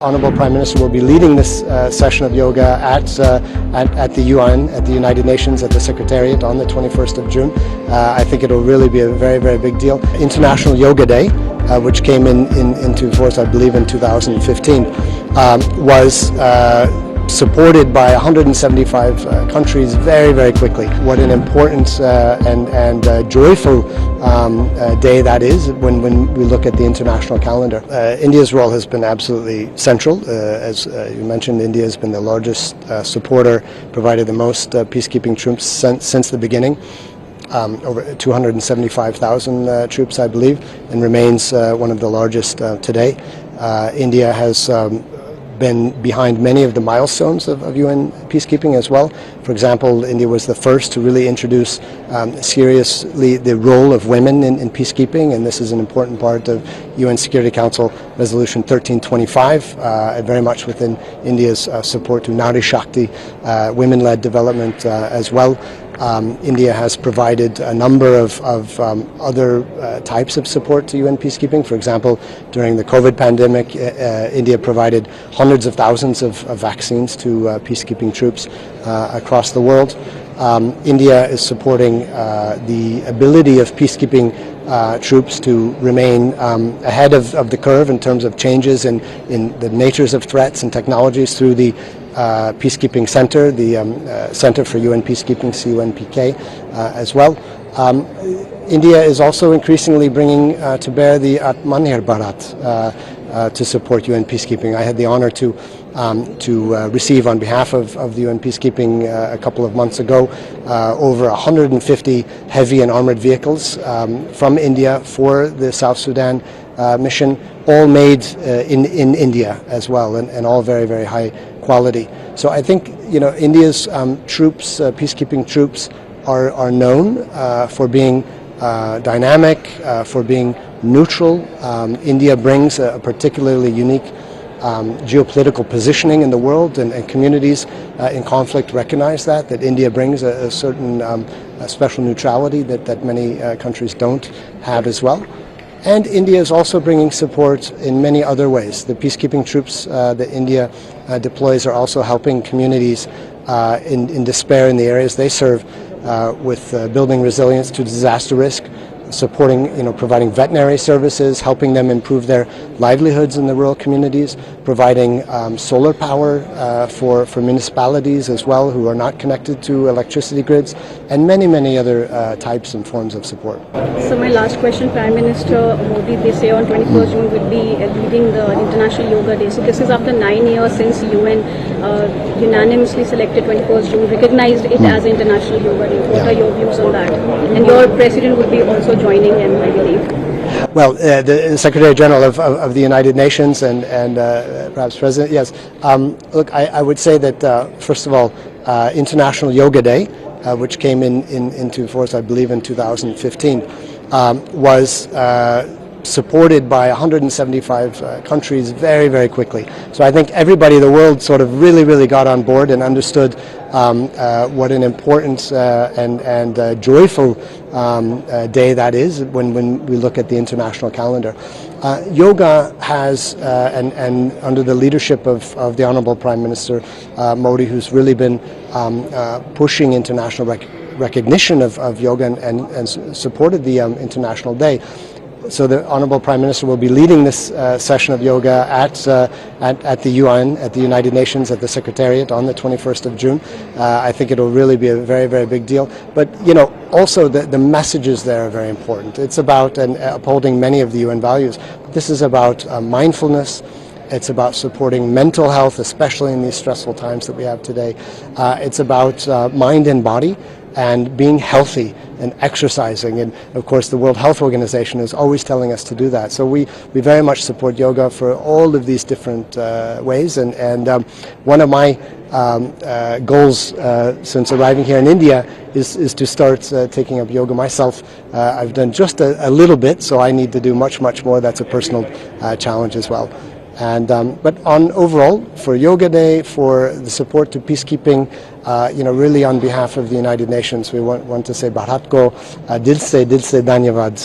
Honorable Prime Minister will be leading this session of yoga at the UN, at the United Nations, at the Secretariat on the 21st of June. I think it will really be a very, very big deal. International Yoga Day, which came into force, I believe, in 2015, was supported by 175 countries very, very quickly. What an important and joyful day that is when we look at the international calendar. India's role has been absolutely central. As you mentioned, India has been the largest supporter, provided the most peacekeeping troops since the beginning. Over 275,000 troops, I believe, and remains one of the largest today. India has been behind many of the milestones of UN peacekeeping as well. For example, India was the first to really introduce seriously the role of women in peacekeeping, and this is an important part of UN Security Council Resolution 1325, very much within India's support to Nari Shakti, women-led development as well. India has provided a number of other types of support to UN peacekeeping. For example, during the COVID pandemic, India provided hundreds of thousands of vaccines to peacekeeping troops across the world. India is supporting the ability of peacekeeping troops to remain ahead of the curve in terms of changes in the natures of threats and technologies through the Peacekeeping Center, the Center for UN Peacekeeping, CUNPK, as well. India is also increasingly bringing to bear the Atmanirbhar Bharat to support UN peacekeeping. I had the honor to receive on behalf of the UN peacekeeping a couple of months ago over 150 heavy and armored vehicles from India for the South Sudan mission, all made in India as well, and all very, very high quality. So I think India's troops, peacekeeping troops, are known for being dynamic, for being neutral. India brings a particularly unique geopolitical positioning in the world, and communities in conflict recognize that India brings a certain special neutrality that many countries don't have as well. And India is also bringing support in many other ways. The peacekeeping troops that India deploys are also helping communities in despair in the areas they serve with building resilience to disaster risk, supporting, providing veterinary services, helping them improve their livelihoods in the rural communities, providing solar power for municipalities as well who are not connected to electricity grids, and many, many other types and forms of support. So my last question, Prime Minister Modi, they say on 21st June will be leading the International Yoga Day. So this is after 9 years since UN unanimously selected 21st June, recognized it as International Yoga Day. What are your views on that? And your president would be also joining in, I believe. Well, the Secretary General of the United Nations and perhaps President, yes. Look, I would say that, first of all, International Yoga Day, which came into force, I believe, in 2015, was supported by 175 countries very, very quickly. So I think everybody in the world sort of really got on board and understood what an important and joyful day that is when we look at the international calendar. Yoga has, and under the leadership of the Honorable Prime Minister Modi, who's really been pushing international recognition of yoga and supported the International Day. So the Honorable Prime Minister will be leading this session of yoga at the UN, at the United Nations, at the Secretariat on the 21st of June. I think it will really be a very, very big deal. But also the messages there are very important. It's about upholding many of the UN values. This is about mindfulness. It's about supporting mental health, especially in these stressful times that we have today. It's about mind and body, and being healthy and exercising. And of course the World Health Organization is always telling us to do that. So we very much support yoga for all of these different ways. And one of my goals since arriving here in India is to start taking up yoga myself. I've done just a little bit, so I need to do much more. That's a personal challenge as well. And but on overall, for Yoga Day, for the support to peacekeeping, really on behalf of the United Nations, we want to say Bharat ko dil se dhanyavad.